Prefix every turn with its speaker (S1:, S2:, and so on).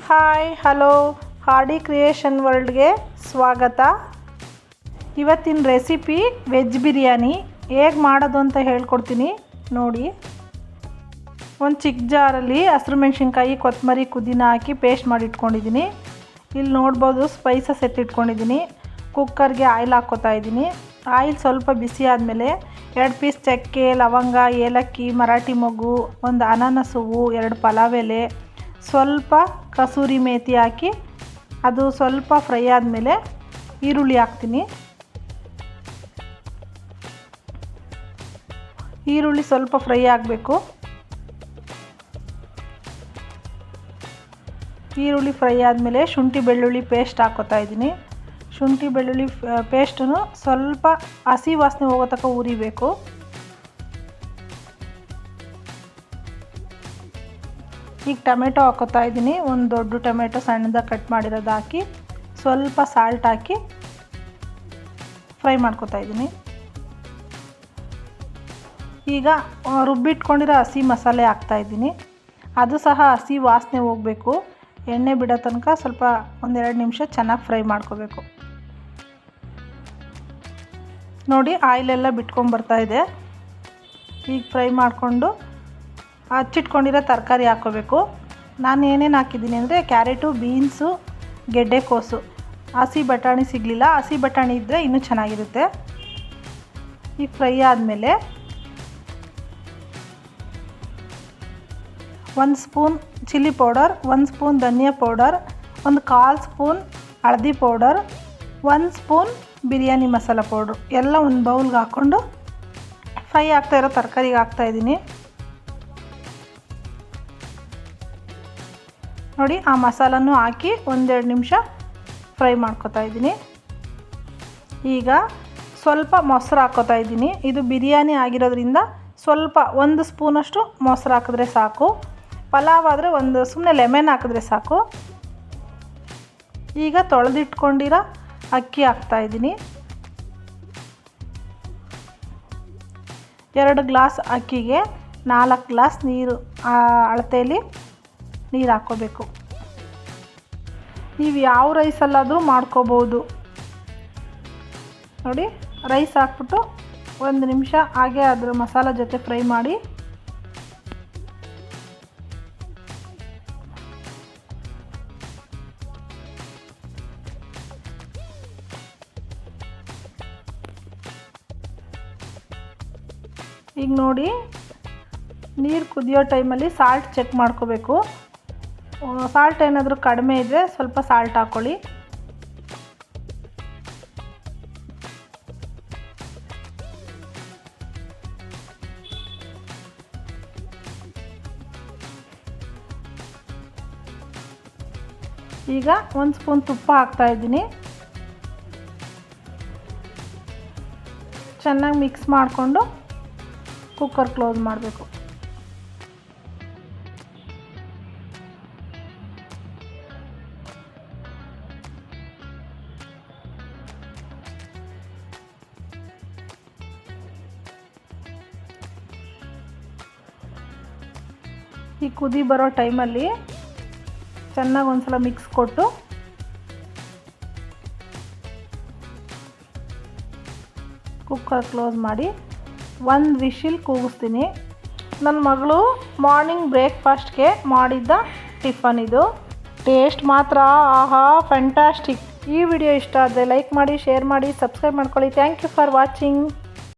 S1: Hi hello hardy creation ವರ್ಲ್ಡ್ಗೆ ಸ್ವಾಗತ. ಇವತ್ತಿನ recipe veg biryani ಹೇಗೆ ಮಾಡೋದು ಅಂತ ಹೇಳ್ಕೊಡ್ತೀನಿ ನೋಡಿ. ಒಂದು ಚಿಕ್ಕ ಜಾರಲ್ಲಿ ಹಸಿರು ಮೆಣಸಿನ್ಕಾಯಿ, ಕೊತ್ತಂಬರಿ, ಪುದೀನ ಹಾಕಿ ಪೇಸ್ಟ್ ಮಾಡಿ ಇಟ್ಕೊಂಡಿದ್ದೀನಿ. ಇಲ್ಲಿ ನೋಡ್ಬೋದು ಸ್ಪೈಸಸ್ ಎತ್ತಿಟ್ಕೊಂಡಿದ್ದೀನಿ. ಕುಕ್ಕರ್ಗೆ ಆಯಿಲ್ ಹಾಕ್ಕೋತಾ ಇದ್ದೀನಿ. ಆಯಿಲ್ ಸ್ವಲ್ಪ ಬಿಸಿ ಆದಮೇಲೆ 2 ಪೀಸ್ ಚಕ್ಕೆ, ಲವಂಗ, ಏಲಕ್ಕಿ, ಮರಾಠಿ ಮೊಗ್ಗು, ಒಂದು ಅನಾನಸ್ ಹೂವು, 2 ಪಲಾವ್ ಎಲೆ, ಸ್ವಲ್ಪ ಕಸೂರಿ ಮೇಥಿ ಹಾಕಿ ಅದು ಸ್ವಲ್ಪ ಫ್ರೈ ಆದಮೇಲೆ ಈರುಳ್ಳಿ ಹಾಕ್ತೀನಿ. ಈರುಳ್ಳಿ ಸ್ವಲ್ಪ ಫ್ರೈ ಆಗಬೇಕು. ಈರುಳ್ಳಿ ಫ್ರೈ ಆದಮೇಲೆ ಶುಂಠಿ ಬೆಳ್ಳುಳ್ಳಿ ಪೇಸ್ಟ್ ಹಾಕ್ಕೋತಾ ಇದ್ದೀನಿ. ಶುಂಠಿ ಬೆಳ್ಳುಳ್ಳಿ ಪೇಸ್ಟನ್ನು ಸ್ವಲ್ಪ ಹಸಿ ವಾಸನೆ ಹೋಗೋ ತನಕ ಉರಿಬೇಕು. ಈಗ ಟೊಮೆಟೊ ಹಾಕೋತಾ ಇದ್ದೀನಿ. ಒಂದು ದೊಡ್ಡ ಟೊಮೆಟೊ ಸಣ್ಣದಾಗಿ ಕಟ್ ಮಾಡಿರೋದು ಹಾಕಿ ಸ್ವಲ್ಪ ಸಾಲ್ಟ್ ಹಾಕಿ ಫ್ರೈ ಮಾಡ್ಕೋತಾ ಇದ್ದೀನಿ. ಈಗ ರುಬ್ಬಿಟ್ಕೊಂಡಿರೋ ಹಸಿ ಮಸಾಲೆ ಹಾಕ್ತಾಯಿದ್ದೀನಿ. ಅದು ಸಹ ಹಸಿ ವಾಸನೆ ಹೋಗಬೇಕು. ಎಣ್ಣೆ ಬಿಡೋ ತನಕ ಸ್ವಲ್ಪ 1-2 ನಿಮಿಷ ಚೆನ್ನಾಗಿ ಫ್ರೈ ಮಾಡ್ಕೋಬೇಕು. ನೋಡಿ ಆಯಿಲೆಲ್ಲ ಬಿಟ್ಕೊಂಡ್ಬರ್ತಾ ಇದೆ. ಈಗ ಫ್ರೈ ಮಾಡಿಕೊಂಡು ಹಚ್ಚಿಟ್ಕೊಂಡಿರೋ ತರಕಾರಿ ಹಾಕ್ಕೋಬೇಕು. ನಾನು ಏನೇನು ಹಾಕಿದ್ದೀನಿ ಅಂದರೆ ಕ್ಯಾರೆಟು, ಬೀನ್ಸು, ಗೆಡ್ಡೆಕೋಸು. ಹಸಿ ಬಟಾಣಿ ಸಿಗಲಿಲ್ಲ, ಹಸಿ ಬಟಾಣಿ ಇದ್ದರೆ ಇನ್ನೂ ಚೆನ್ನಾಗಿರುತ್ತೆ. ಈಗ ಫ್ರೈ ಆದಮೇಲೆ 1 ಸ್ಪೂನ್ ಚಿಲ್ಲಿ ಪೌಡರ್, 1 ಸ್ಪೂನ್ ಧನಿಯಾ ಪೌಡರ್, 1/4 ಸ್ಪೂನ್ ಹಳದಿ powder, 1 spoon biryani masala powder ಎಲ್ಲ ಒಂದು ಬೌಲ್ಗೆ ಹಾಕ್ಕೊಂಡು ಫ್ರೈ ಆಗ್ತಾಯಿರೋ ತರಕಾರಿಗೆ ಹಾಕ್ತಾಯಿದ್ದೀನಿ. ನೋಡಿ ಆ ಮಸಾಲನೂ ಹಾಕಿ 1-2 ನಿಮಿಷ ಫ್ರೈ ಮಾಡ್ಕೊತಾ ಇದ್ದೀನಿ. ಈಗ ಸ್ವಲ್ಪ ಮೊಸರು ಹಾಕ್ಕೋತಾ ಇದ್ದೀನಿ. ಇದು ಬಿರಿಯಾನಿ ಆಗಿರೋದ್ರಿಂದ ಸ್ವಲ್ಪ 1 ಸ್ಪೂನಷ್ಟು ಮೊಸರು ಹಾಕಿದ್ರೆ ಸಾಕು. ಪಲಾವ್ ಆದರೆ ಸುಮ್ಮನೆ ಲೆಮನ್ ಹಾಕಿದ್ರೆ ಸಾಕು. ಈಗ ತೊಳೆದಿಟ್ಕೊಂಡಿರೋ ಅಕ್ಕಿ ಹಾಕ್ತಾಯಿದ್ದೀನಿ. 2 ಗ್ಲಾಸ್ ಅಕ್ಕಿಗೆ 4 ಗ್ಲಾಸ್ ನೀರು ಅಳತೆಯಲ್ಲಿ ನೀರು ಹಾಕ್ಕೋಬೇಕು. ನೀವು ಯಾವ ರೈಸಲ್ಲಾದರೂ ಮಾಡ್ಕೋಬೋದು. ನೋಡಿ ರೈಸ್ ಹಾಕ್ಬಿಟ್ಟು 1 ನಿಮಿಷ ಹಾಗೆ ಅದರ ಮಸಾಲ ಜೊತೆ ಫ್ರೈ ಮಾಡಿ ಈಗ ನೋಡಿ ನೀರು ಕುದಿಯೋ ಟೈಮಲ್ಲಿ ಸಾಲ್ಟ್ ಚೆಕ್ ಮಾಡ್ಕೋಬೇಕು. ಸಾಲ್ಟ್ ಏನಾದರೂ ಕಡಿಮೆ ಇದ್ದರೆ ಸ್ವಲ್ಪ ಸಾಲ್ಟ್ ಹಾಕ್ಕೊಳ್ಳಿ. ಈಗ 1 ಸ್ಪೂನ್ ತುಪ್ಪ ಹಾಕ್ತಾಯಿದ್ದೀನಿ. ಚೆನ್ನಾಗಿ ಮಿಕ್ಸ್ ಮಾಡಿಕೊಂಡು ಕುಕ್ಕರ್ ಕ್ಲೋಸ್ ಮಾಡಬೇಕು. ಈ ಕುದಿ ಬರೋ ಟೈಮಲ್ಲಿ ಚೆನ್ನಾಗಿ ಒಂದ್ಸಲ ಮಿಕ್ಸ್ ಕೊಟ್ಟು ಕುಕ್ಕರ್ ಕ್ಲೋಸ್ ಮಾಡಿ 1 ವಿಶಿಲ್ ಕೂಗಿಸ್ತೀನಿ. ನನ್ನ ಮಗಳು ಮಾರ್ನಿಂಗ್ ಬ್ರೇಕ್ಫಾಸ್ಟ್ಗೆ ಮಾಡಿದ್ದ ಟಿಫನ್ ಇದು. ಟೇಸ್ಟ್ ಮಾತ್ರ ಆಹಾ ಫ್ಯಾಂಟಾಸ್ಟಿಕ್. ಈ ವಿಡಿಯೋ ಇಷ್ಟ ಆದರೆ ಲೈಕ್ ಮಾಡಿ, ಶೇರ್ ಮಾಡಿ, ಸಬ್ಸ್ಕ್ರೈಬ್ ಮಾಡ್ಕೊಳ್ಳಿ. Thank you for watching.